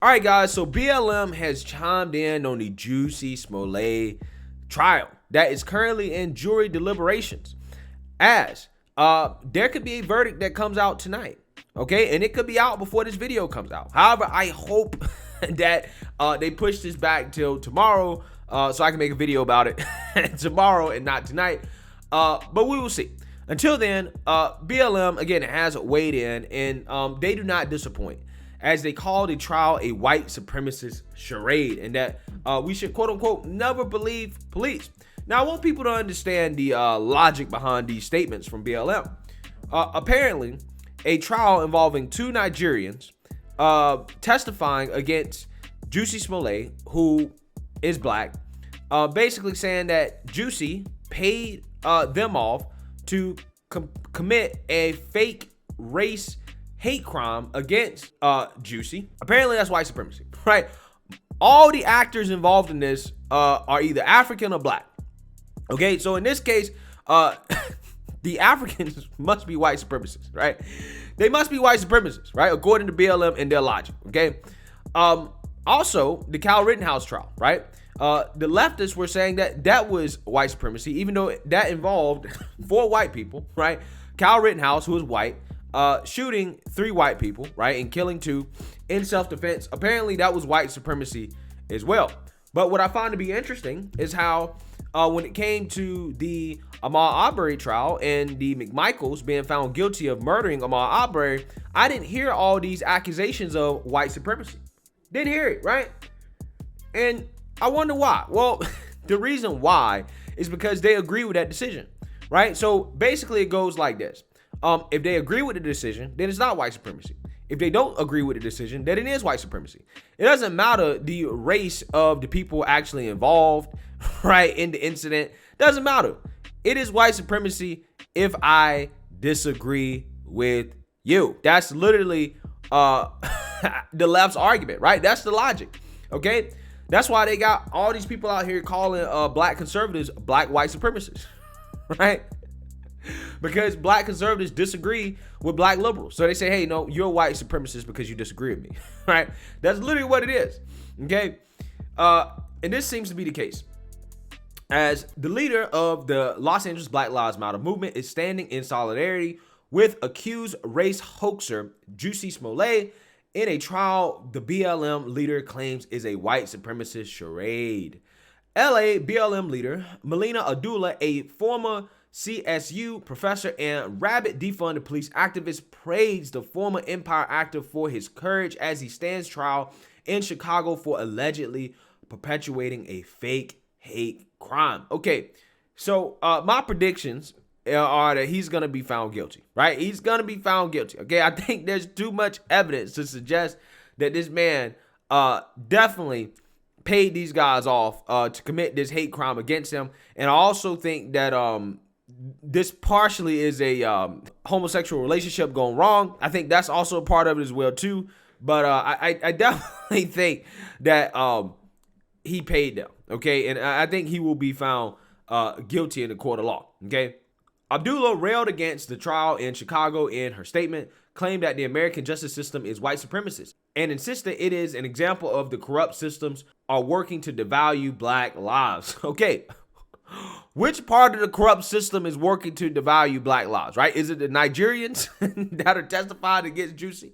All right, guys, so BLM has chimed in on the Jussie Smollett trial that is currently in jury deliberations, as there could be a verdict that comes out tonight, okay? And it could be out before this video comes out. However, I hope that they push this back till tomorrow so I can make a video about it tomorrow and not tonight, but we will see. Until then, BLM, again, has weighed in, and they do not disappoint, as they call the trial a white supremacist charade, and that we should, quote unquote, never believe police. Now, I want people to understand the logic behind these statements from BLM. Apparently, a trial involving two Nigerians testifying against Jussie Smollett, who is black, basically saying that Jussie paid them off to commit a fake race hate crime against Jussie. Apparently that's white supremacy, right? All the actors involved in this are either African or black. Okay, so in this case, the Africans must be white supremacists, right? They must be white supremacists, right? According to BLM and their logic, okay? Also, the Kyle Rittenhouse trial, right? The leftists were saying that that was white supremacy, even though that involved 4 white people, right? Kyle Rittenhouse, who is white, shooting 3 white people, right, and killing 2 in self-defense. Apparently that was white supremacy as well. But what I find to be interesting is how when it came to the Ahmaud Arbery trial and the McMichaels being found guilty of murdering Ahmaud Arbery, I didn't hear all these accusations of white supremacy. Didn't hear it, right? And I wonder why. Well, the reason why is because they agree with that decision, right? So basically it goes like this. If they agree with the decision, then it's not white supremacy. If they don't agree with the decision, then it is white supremacy. It doesn't matter the race of the people actually involved, right, in the incident. Doesn't matter. It is white supremacy if I disagree with you. That's literally the left's argument, right? That's the logic, okay? That's why they got all these people out here calling black conservatives black white supremacists, right? Because black conservatives disagree with black liberals. So they say, hey, no, you're a white supremacist because you disagree with me, right? That's literally what it is, okay? And this seems to be the case, as the leader of the Los Angeles Black Lives Matter movement is standing in solidarity with accused race hoaxer Jussie Smollett in a trial the BLM leader claims is a white supremacist charade. LA BLM leader Melina Abdullah, a former CSU professor and rabid defund the police activist, praised the former Empire actor for his courage as he stands trial in Chicago for allegedly perpetuating a fake hate crime. Okay, so my predictions are that he's going to be found guilty, right? He's going to be found guilty. Okay, I think there's too much evidence to suggest that this man definitely paid these guys off to commit this hate crime against him. And I also think that this partially is a homosexual relationship gone wrong. I think that's also a part of it as well too. But I definitely think that he paid them, okay? And I think he will be found guilty in the court of law, okay? Abdullah railed against the trial in Chicago in her statement, claimed that the American justice system is white supremacist, and insisted it is an example of the corrupt systems are working to devalue black lives. Okay, which part of the corrupt system is working to devalue black lives, right? Is it the Nigerians that are testifying against Jussie,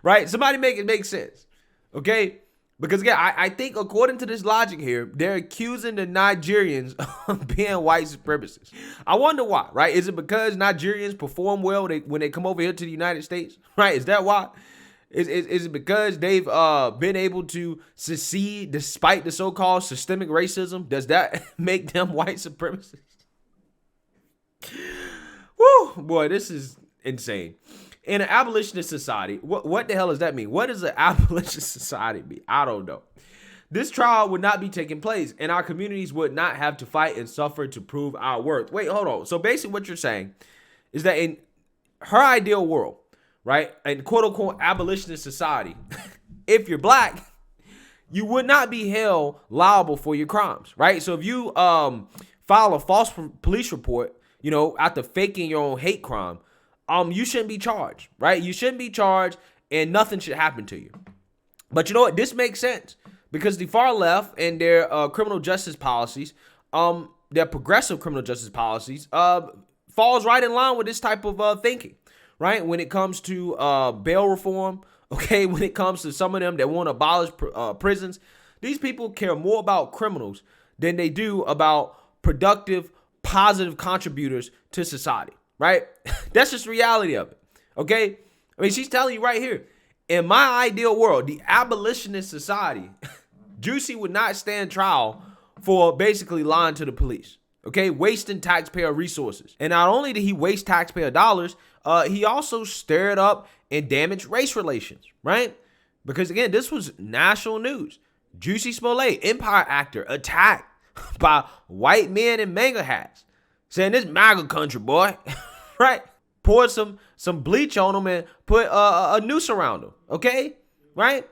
right? Somebody make it make sense, okay? Because again, I think according to this logic here, they're accusing the Nigerians of being white supremacists. I wonder why, right? Is it because Nigerians perform well when they come over here to the United States, right? Is that why? Is it because they've been able to succeed despite the so-called systemic racism? Does that make them white supremacists? Woo, boy, this is insane. In an abolitionist society, what the hell does that mean? What does an abolitionist society mean? I don't know. This trial would not be taking place, and our communities would not have to fight and suffer to prove our worth. Wait, hold on. So basically what you're saying is that in her ideal world, right, in quote-unquote abolitionist society, if you're black, you would not be held liable for your crimes, right? So if you file a false police report, you know, after faking your own hate crime, you shouldn't be charged, right? You shouldn't be charged and nothing should happen to you. But you know what? This makes sense because the far left and their criminal justice policies, their progressive criminal justice policies, falls right in line with this type of thinking, right? When it comes to bail reform, okay, when it comes to some of them that want to abolish prisons, these people care more about criminals than they do about productive, positive contributors to society, right? That's just the reality of it, okay? I mean, she's telling you right here, in my ideal world, the abolitionist society, Jussie would not stand trial for basically lying to the police, okay? Wasting taxpayer resources. And not only did he waste taxpayer dollars, he also stirred up and damaged race relations, right? Because again, this was national news. Jussie Smollett, Empire actor, attacked by white men in MAGA hats, saying this MAGA country, boy, right? Poured some bleach on him and put a noose around him, okay? Right?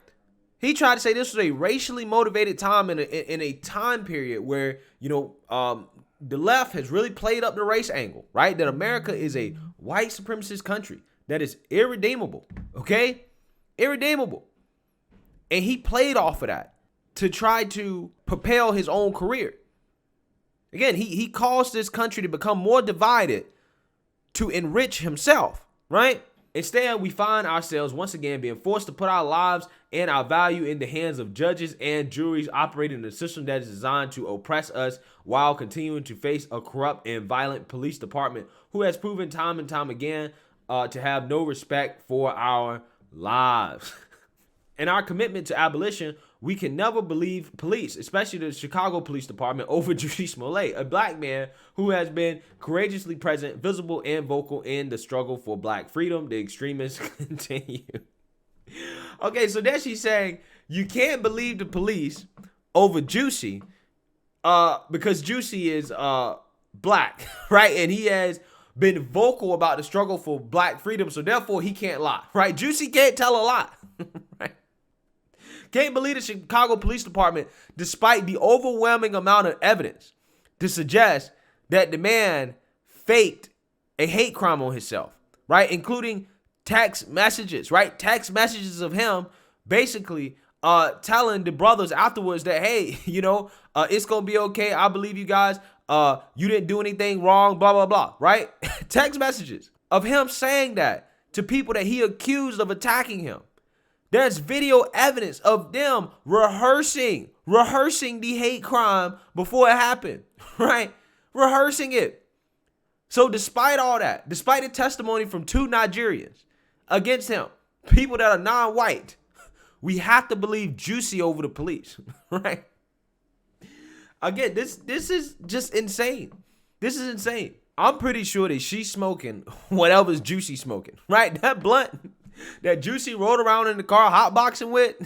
He tried to say this was a racially motivated time in a time period where, the left has really played up the race angle, right? That America is a white supremacist country that is irredeemable, okay? Irredeemable. And he played off of that to try to propel his own career. Again, he caused this country to become more divided to enrich himself, right? Instead, we find ourselves once again being forced to put our lives and our value in the hands of judges and juries operating in a system that is designed to oppress us while continuing to face a corrupt and violent police department who has proven time and time again to have no respect for our lives. In our commitment to abolition, we can never believe police, especially the Chicago Police Department, over Jussie Smollett, a black man who has been courageously present, visible, and vocal in the struggle for black freedom. The extremists continue. Okay, so then she's saying you can't believe the police over Jussie because Jussie is black, right? And he has been vocal about the struggle for black freedom, so therefore he can't lie, right? Jussie can't tell a lie, right? Can't believe the Chicago Police Department, despite the overwhelming amount of evidence to suggest that the man faked a hate crime on himself, right? Including text messages, right? Text messages of him basically telling the brothers afterwards that, hey, it's going to be okay. I believe you guys. You didn't do anything wrong, blah, blah, blah, right? Text messages of him saying that to people that he accused of attacking him. There's video evidence of them rehearsing the hate crime before it happened, right? Rehearsing it. So despite all that, despite the testimony from 2 Nigerians against him, people that are non-white, we have to believe Jussie over the police, right? Again, this is just insane. This is insane. I'm pretty sure that she's smoking whatever's Jussie smoking, right? That blunt that Jussie rode around in the car hotboxing with,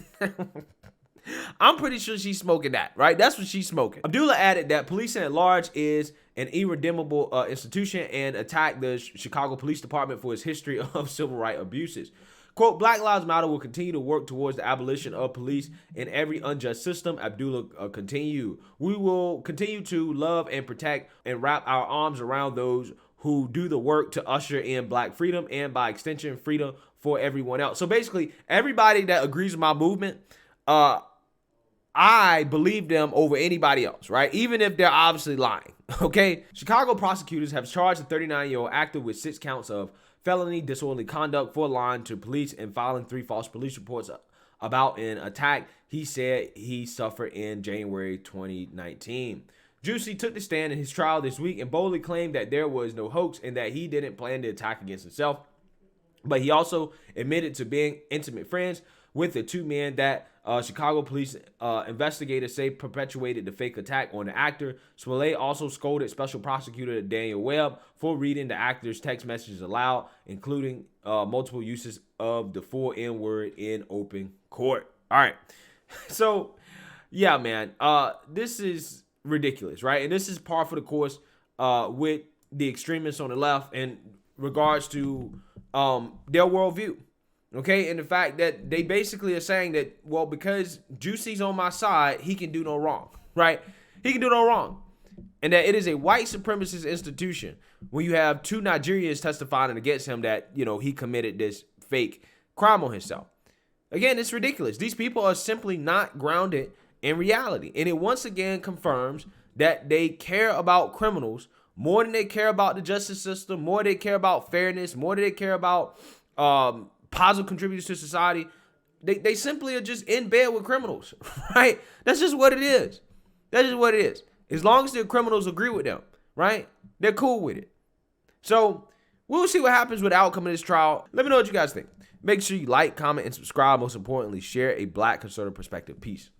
I'm pretty sure she's smoking that, right? That's what she's smoking. Abdullah added that policing at large is an irredeemable institution and attacked the Chicago Police Department for its history of civil rights abuses. Quote, Black Lives Matter will continue to work towards the abolition of police in every unjust system. Abdullah continued. We will continue to love and protect and wrap our arms around those who do the work to usher in black freedom and by extension freedom for everyone else. So basically, everybody that agrees with my movement, I believe them over anybody else, right? Even if they're obviously lying, okay? Chicago prosecutors have charged the 39-year-old actor with 6 counts of felony disorderly conduct for lying to police and filing 3 false police reports about an attack he said he suffered in January 2019. Jussie took the stand in his trial this week and boldly claimed that there was no hoax and that he didn't plan the attack against himself. But he also admitted to being intimate friends with the 2 men that Chicago police investigators say perpetuated the fake attack on the actor. Smollett also scolded Special Prosecutor Daniel Webb for reading the actor's text messages aloud, including multiple uses of the full N-word in open court. All right. So, yeah, man, this is ridiculous, right? And this is par for the course with the extremists on the left in regards to their worldview. Okay, and the fact that they basically are saying that, well, because Jussie's on my side, he can do no wrong, right? He can do no wrong. And that it is a white supremacist institution when you have 2 Nigerians testifying against him that, he committed this fake crime on himself. Again, it's ridiculous. These people are simply not grounded in reality. And it once again confirms that they care about criminals more than they care about the justice system, more than they care about fairness, more than they care about positive contributors to society. They simply are just in bed with criminals, right? That's just what it is. That is what it is. As long as the criminals agree with them, right? They're cool with it. So we'll see what happens with the outcome of this trial. Let me know what you guys think. Make sure you like, comment, and subscribe. Most importantly, share a Black conservative perspective. Peace.